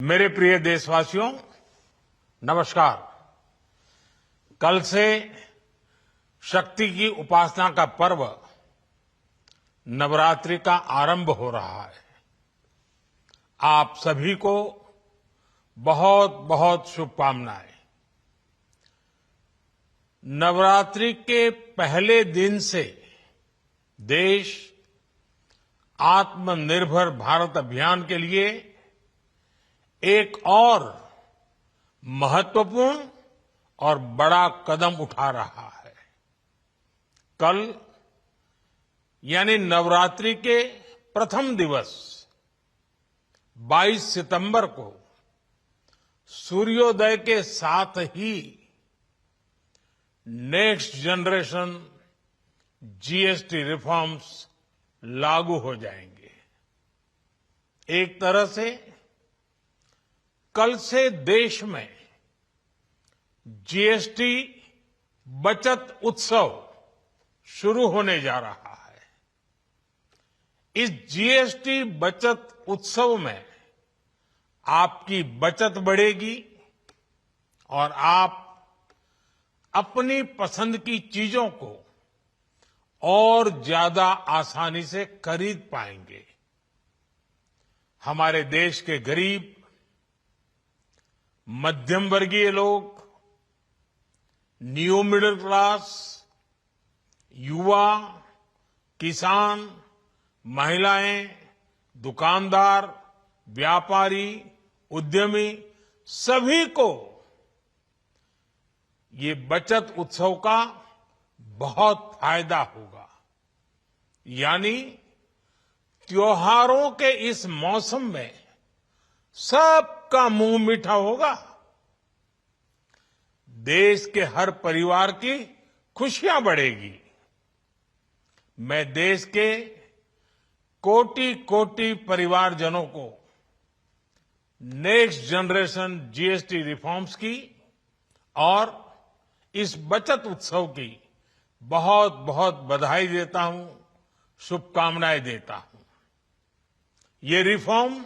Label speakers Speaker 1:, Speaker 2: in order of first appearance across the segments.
Speaker 1: मेरे प्रिय देशवासियों, नमस्कार। कल से शक्ति की उपासना का पर्व नवरात्रि का आरंभ हो रहा है। आप सभी को बहुत बहुत शुभकामनाएं। नवरात्रि के पहले दिन से देश आत्मनिर्भर भारत अभियान के लिए एक और महत्वपूर्ण और बड़ा कदम उठा रहा है। कल यानी नवरात्रि के प्रथम दिवस 22 सितंबर को सूर्योदय के साथ ही नेक्स्ट जनरेशन जीएसटी रिफॉर्म्स लागू हो जाएंगे। एक तरह से कल से देश में जीएसटी बचत उत्सव शुरू होने जा रहा है। इस जीएसटी बचत उत्सव में आपकी बचत बढ़ेगी और आप अपनी पसंद की चीजों को और ज्यादा आसानी से खरीद पाएंगे। हमारे देश के गरीब, मध्यम वर्गीय लोग, न्यू मिडिल क्लास, युवा, किसान, महिलाएं, दुकानदार, व्यापारी, उद्यमी सभी को ये बचत उत्सव का बहुत फायदा होगा। यानी त्योहारों के इस मौसम में सबका मुंह मीठा होगा। देश के हर परिवार की खुशियां बढ़ेगी। मैं देश के कोटि कोटि परिवारजनों को नेक्स्ट जनरेशन जीएसटी रिफॉर्म्स की और इस बचत उत्सव की बहुत बहुत बधाई देता हूं, शुभकामनाएं देता हूं। ये रिफॉर्म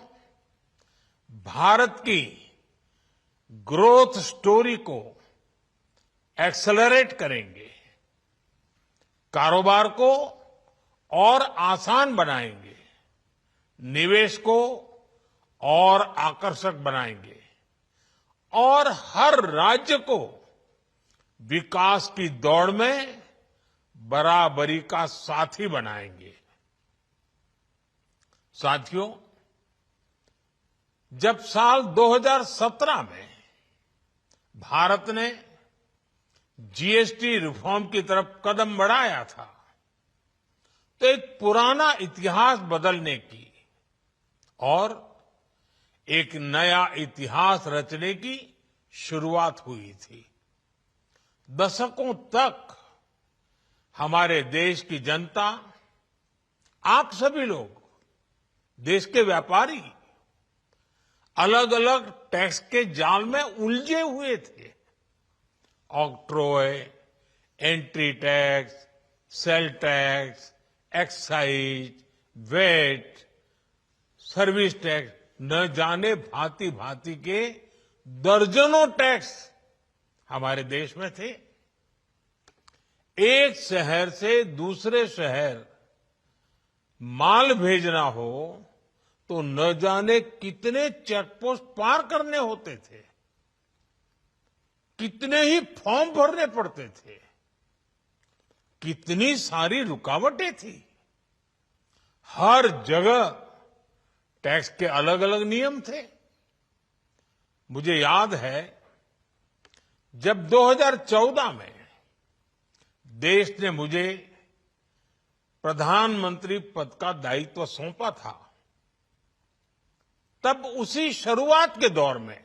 Speaker 1: भारत की ग्रोथ स्टोरी को एक्सेलरेट करेंगे, कारोबार को और आसान बनाएंगे, निवेश को और आकर्षक बनाएंगे और हर राज्य को विकास की दौड़ में बराबरी का साथी बनाएंगे। साथियों, जब साल 2017 में भारत ने जीएसटी रिफॉर्म की तरफ कदम बढ़ाया था तो एक पुराना इतिहास बदलने की और एक नया इतिहास रचने की शुरुआत हुई थी। दशकों तक हमारे देश की जनता, आप सभी लोग, देश के व्यापारी अलग अलग टैक्स के जाल में उलझे हुए थे। Octroi, entry tax, sale tax, excise, VAT, service tax, न जाने भांति भांति के दर्जनों टैक्स हमारे देश में थे। एक शहर से दूसरे शहर माल भेजना हो तो न जाने कितने चेकपोस्ट पार करने होते थे, कितने ही फॉर्म भरने पड़ते थे, कितनी सारी रुकावटें थी। हर जगह टैक्स के अलग अलग नियम थे। मुझे याद है जब 2014 में देश ने मुझे प्रधानमंत्री पद का दायित्व सौंपा था, तब उसी शुरुआत के दौर में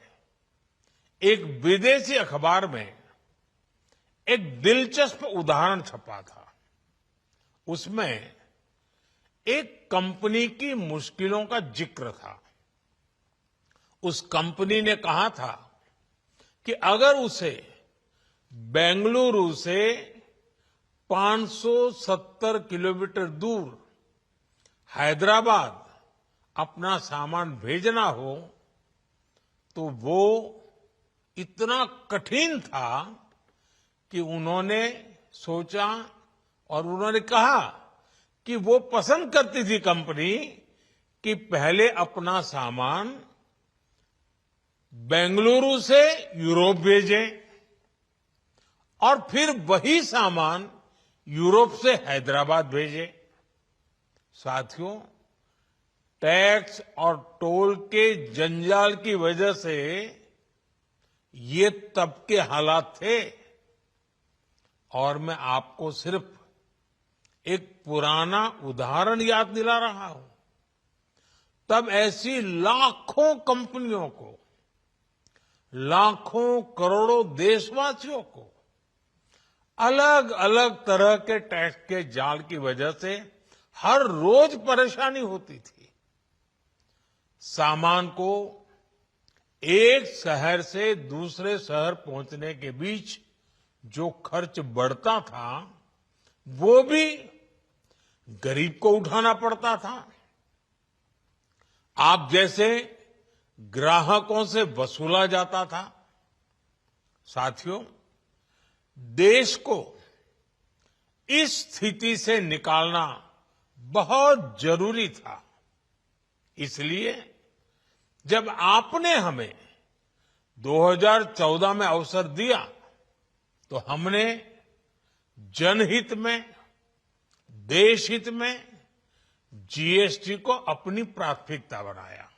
Speaker 1: एक विदेशी अखबार में एक दिलचस्प उदाहरण छपा था। उसमें एक कंपनी की मुश्किलों का जिक्र था। उस कंपनी ने कहा था कि अगर उसे बेंगलुरु से 570 किलोमीटर दूर हैदराबाद अपना सामान भेजना हो तो वो इतना कठिन था कि उन्होंने सोचा और उन्होंने कहा कि वो पसंद करती थी कंपनी कि पहले अपना सामान बेंगलुरु से यूरोप भेजें और फिर वही सामान यूरोप से हैदराबाद भेजें। साथियों, टैक्स और टोल के जंजाल की वजह से ये तब के हालात थे। और मैं आपको सिर्फ एक पुराना उदाहरण याद दिला रहा हूं। तब ऐसी लाखों कंपनियों को, लाखों करोड़ों देशवासियों को अलग अलग तरह के टैक्स के जाल की वजह से हर रोज परेशानी होती थी। सामान को एक शहर से दूसरे शहर पहुंचने के बीच जो खर्च बढ़ता था वो भी गरीब को उठाना पड़ता था। आप जैसे ग्राहकों से वसूला जाता था। साथियों, देश को इस स्थिति से निकालना बहुत जरूरी था। इसलिए जब आपने हमें 2014 में अवसर दिया तो हमने जनहित में, देशहित में जीएसटी को अपनी प्राथमिकता बनाया।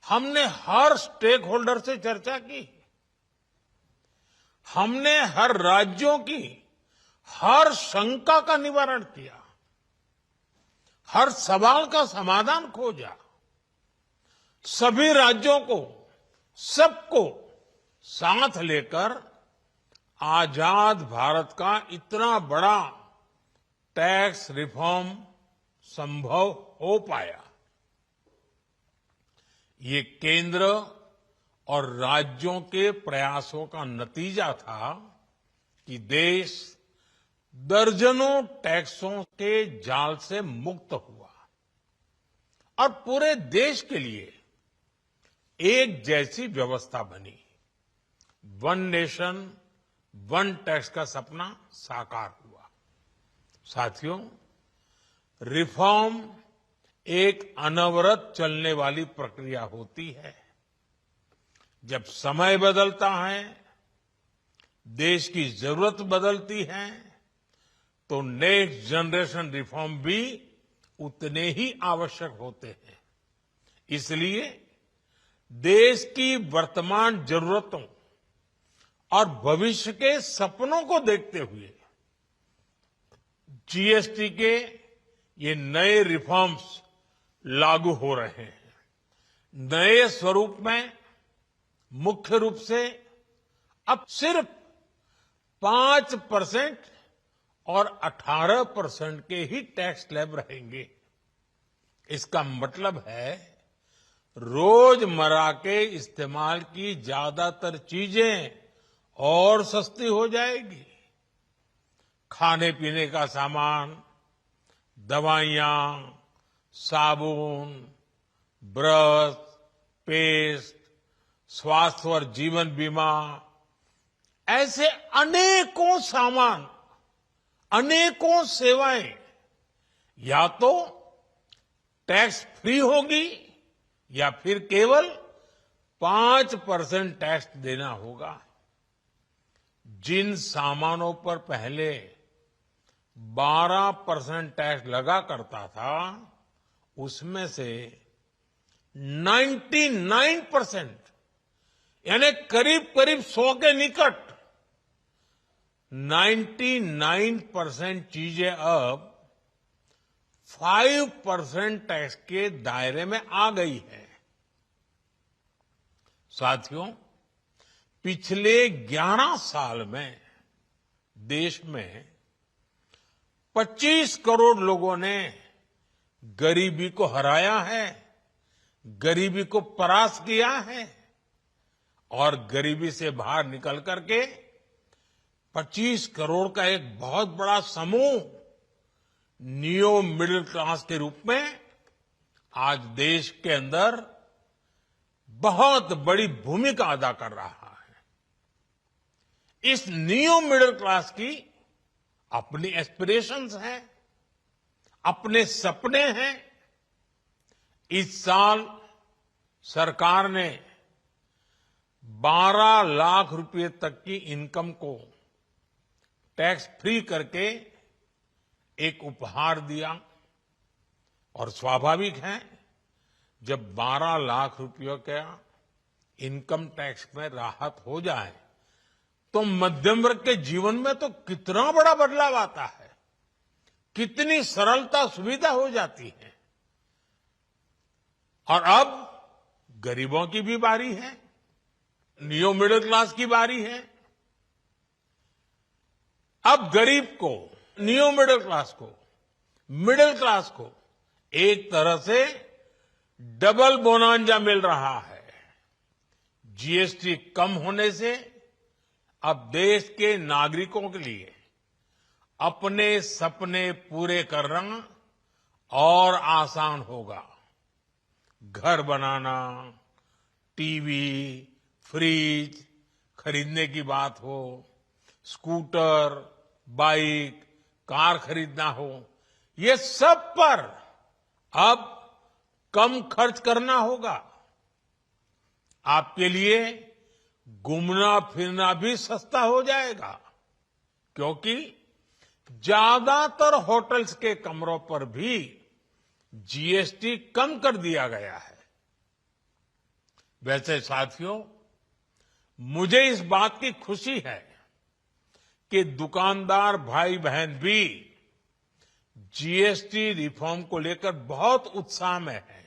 Speaker 1: हमने हर स्टेक होल्डर से चर्चा की। हमने हर राज्यों की हर शंका का निवारण किया, हर सवाल का समाधान खोजा। सभी राज्यों को, सबको साथ लेकर आजाद भारत का इतना बड़ा टैक्स रिफॉर्म संभव हो पाया। ये केंद्र और राज्यों के प्रयासों का नतीजा था कि देश दर्जनों टैक्सों के जाल से मुक्त हुआ और पूरे देश के लिए एक जैसी व्यवस्था बनी। वन नेशन वन टैक्स का सपना साकार हुआ। साथियों, रिफॉर्म एक अनवरत चलने वाली प्रक्रिया होती है। जब समय बदलता है, देश की जरूरत बदलती है, तो नेक्स्ट जनरेशन रिफॉर्म भी उतने ही आवश्यक होते हैं। इसलिए देश की वर्तमान जरूरतों और भविष्य के सपनों को देखते हुए जीएसटी के ये नए रिफॉर्म्स लागू हो रहे हैं। नए स्वरूप में मुख्य रूप से अब सिर्फ 5% और 18% के ही टैक्स स्लैब रहेंगे। इसका मतलब है रोजमर्रा के इस्तेमाल की ज्यादातर चीजें और सस्ती हो जाएगी। खाने पीने का सामान, दवाइयां, साबुन, ब्रश, पेस्ट, स्वास्थ्य और जीवन बीमा, ऐसे अनेकों सामान, अनेकों सेवाएं या तो टैक्स फ्री होगी या फिर केवल 5% टैक्स देना होगा। जिन सामानों पर पहले 12% टैक्स लगा करता था, उसमें से 99% यानी करीब करीब 100 के निकट 99% चीजें अब 5% टैक्स के दायरे में आ गई है। साथियों, पिछले 11 साल में देश में 25 करोड़ लोगों ने गरीबी को हराया है, गरीबी को परास्त किया है और गरीबी से बाहर निकल करके 25 करोड़ का एक बहुत बड़ा समूह नियो मिडिल क्लास के रूप में आज देश के अंदर बहुत बड़ी भूमिका अदा कर रहा है। इस न्यू मिडिल क्लास की अपनी एस्पिरेशंस हैं, अपने सपने हैं। इस साल सरकार ने 12 लाख रुपए तक की इनकम को टैक्स फ्री करके एक उपहार दिया और स्वाभाविक है जब 12 लाख रुपयों का इनकम टैक्स में राहत हो जाए तो मध्यम वर्ग के जीवन में तो कितना बड़ा बदलाव आता है, कितनी सरलता सुविधा हो जाती है। और अब गरीबों की भी बारी है, न्यू मिडिल क्लास की बारी है। अब गरीब को, न्यू मिडिल क्लास को एक तरह से डबल बोनांजा मिल रहा है। जीएसटी कम होने से अब देश के नागरिकों के लिए अपने सपने पूरे करना और आसान होगा। घर बनाना, टीवी, फ्रिज खरीदने की बात हो, स्कूटर, बाइक, कार खरीदना हो, ये सब पर अब कम खर्च करना होगा। आपके लिए घूमना फिरना भी सस्ता हो जाएगा, क्योंकि ज्यादातर होटल्स के कमरों पर भी जीएसटी कम कर दिया गया है। वैसे साथियों, मुझे इस बात की खुशी है कि दुकानदार भाई बहन भी जीएसटी रिफॉर्म को लेकर बहुत उत्साह में हैं।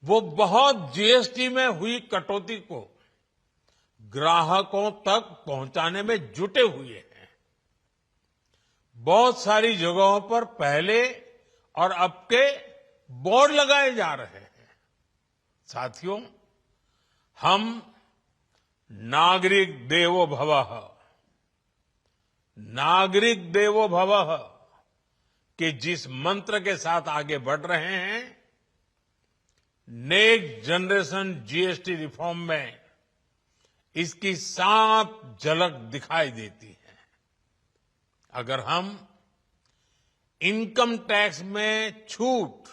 Speaker 1: वो बहुत जीएसटी में हुई कटौती को ग्राहकों तक पहुंचाने में जुटे हुए हैं। बहुत सारी जगहों पर पहले और अब के बोर्ड लगाए जा रहे हैं। साथियों, हम नागरिक देवो भवः के जिस मंत्र के साथ आगे बढ़ रहे हैं, नेक्स्ट जनरेशन जीएसटी रिफॉर्म में इसकी साफ झलक दिखाई देती है। अगर हम इनकम टैक्स में छूट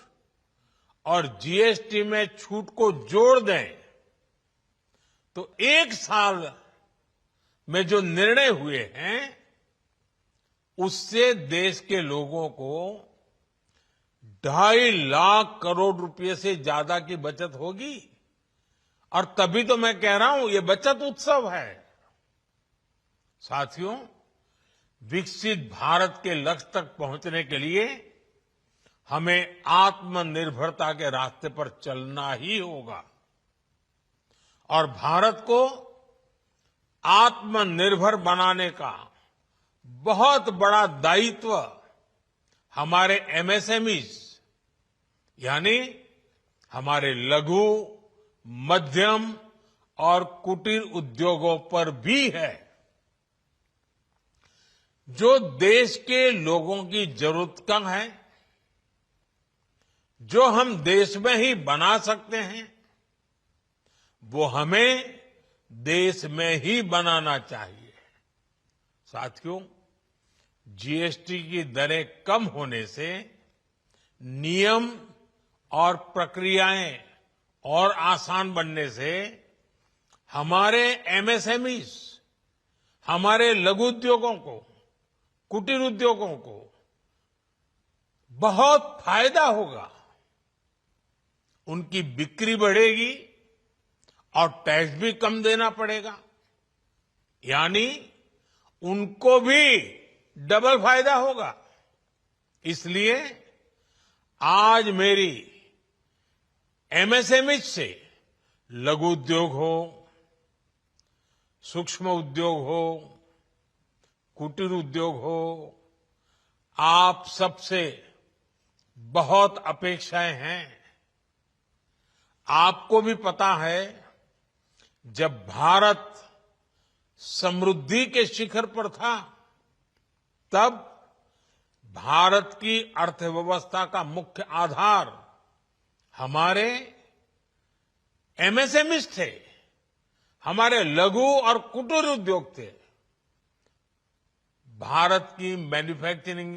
Speaker 1: और जीएसटी में छूट को जोड़ दें तो एक साल में जो निर्णय हुए हैं उससे देश के लोगों को 2.5 लाख करोड़ रुपए से ज्यादा की बचत होगी। और तभी तो मैं कह रहा हूं ये बचत उत्सव है। साथियों, विकसित भारत के लक्ष्य तक पहुंचने के लिए हमें आत्मनिर्भरता के रास्ते पर चलना ही होगा और भारत को आत्मनिर्भर बनाने का बहुत बड़ा दायित्व हमारे एमएसएमईज यानी हमारे लघु, मध्यम और कुटीर उद्योगों पर भी है, जो देश के लोगों की जरूरत का है, जो हम देश में ही बना सकते हैं, वो हमें देश में ही बनाना चाहिए। साथियों, जीएसटी की दरें कम होने से नियम और प्रक्रियाएं और आसान बनने से हमारे एमएसएमईज, हमारे लघु उद्योगों को, कुटीर उद्योगों को बहुत फायदा होगा। उनकी बिक्री बढ़ेगी और टैक्स भी कम देना पड़ेगा, यानी उनको भी डबल फायदा होगा। इसलिए आज मेरी एमएसएमई से लघु उद्योग हो, सूक्ष्म उद्योग हो, कुटीर उद्योग हो, आप सबसे बहुत अपेक्षाएं हैं। आपको भी पता है, जब भारत समृद्धि के शिखर पर था तब भारत की अर्थव्यवस्था का मुख्य आधार हमारे एमएसएमईज थे, हमारे लघु और कुटीर उद्योग थे। भारत की मैन्युफैक्चरिंग,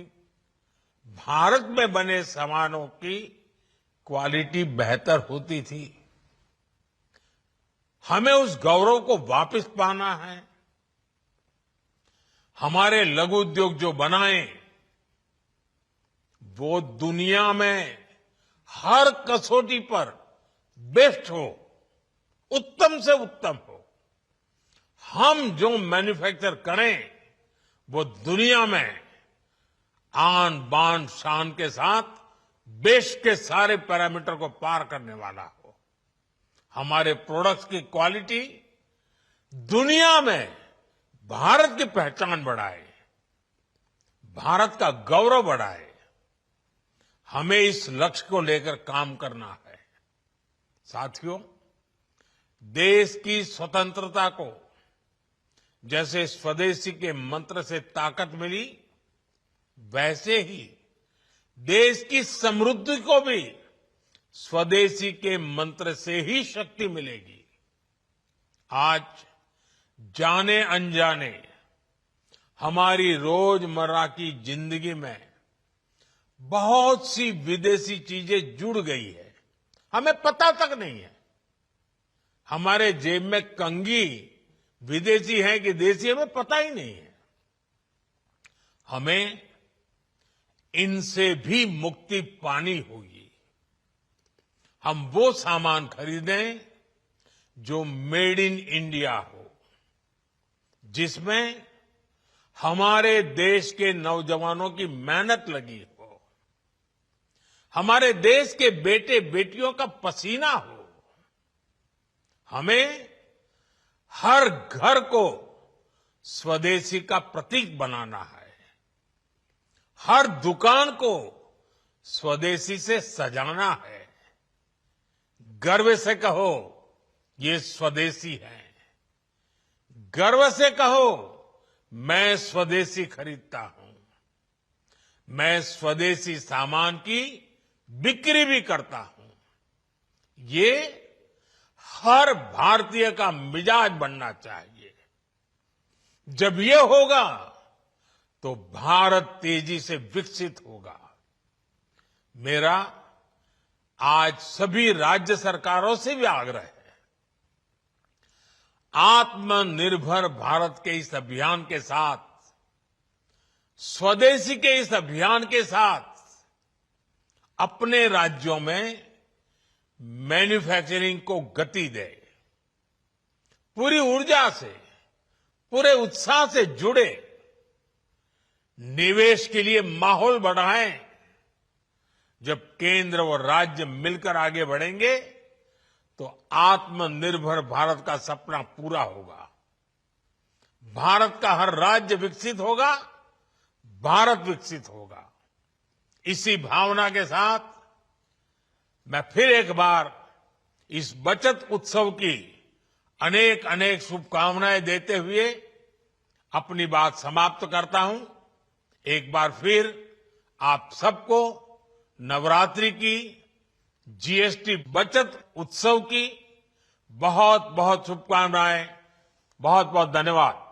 Speaker 1: भारत में बने सामानों की क्वालिटी बेहतर होती थी। हमें उस गौरव को वापस पाना है। हमारे लघु उद्योग जो बनाए वो दुनिया में हर कसौटी पर बेस्ट हो, उत्तम से उत्तम हो। हम जो मैन्युफैक्चर करें वो दुनिया में आन बान शान के साथ देश के सारे पैरामीटर को पार करने वाला हो। हमारे प्रोडक्ट्स की क्वालिटी दुनिया में भारत की पहचान बढ़ाए, भारत का गौरव बढ़ाए। हमें इस लक्ष्य को लेकर काम करना है। साथियों, देश की स्वतंत्रता को जैसे स्वदेशी के मंत्र से ताकत मिली, वैसे ही देश की समृद्धि को भी स्वदेशी के मंत्र से ही शक्ति मिलेगी। आज जाने अनजाने हमारी रोजमर्रा की जिंदगी में बहुत सी विदेशी चीजें जुड़ गई है, हमें पता तक नहीं है। हमारे जेब में कंघी विदेशी है कि देसी, हमें पता ही नहीं है। हमें इनसे भी मुक्ति पानी होगी। हम वो सामान खरीदें जो मेड इन इंडिया हो, जिसमें हमारे देश के नौजवानों की मेहनत लगी हो, हमारे देश के बेटे बेटियों का पसीना हो। हमें हर घर को स्वदेशी का प्रतीक बनाना है, हर दुकान को स्वदेशी से सजाना है। गर्व से कहो ये स्वदेशी है, गर्व से कहो मैं स्वदेशी खरीदता हूं, मैं स्वदेशी सामान की बिक्री भी करता हूं। ये हर भारतीय का मिजाज बनना चाहिए। जब ये होगा तो भारत तेजी से विकसित होगा। मेरा आज सभी राज्य सरकारों से भी आग्रह है, आत्मनिर्भर भारत के इस अभियान के साथ, स्वदेशी के इस अभियान के साथ अपने राज्यों में मैन्युफैक्चरिंग को गति दे, पूरी ऊर्जा से, पूरे उत्साह से जुड़े, निवेश के लिए माहौल बढ़ाएं। जब केंद्र और राज्य मिलकर आगे बढ़ेंगे तो आत्मनिर्भर भारत का सपना पूरा होगा। भारत का हर राज्य विकसित होगा, भारत विकसित होगा। इसी भावना के साथ मैं फिर एक बार इस बचत उत्सव की अनेक अनेक शुभकामनाएं देते हुए अपनी बात समाप्त करता हूं। एक बार फिर आप सबको नवरात्रि की, जीएसटी बचत उत्सव की बहुत बहुत शुभकामनाएं। बहुत बहुत धन्यवाद।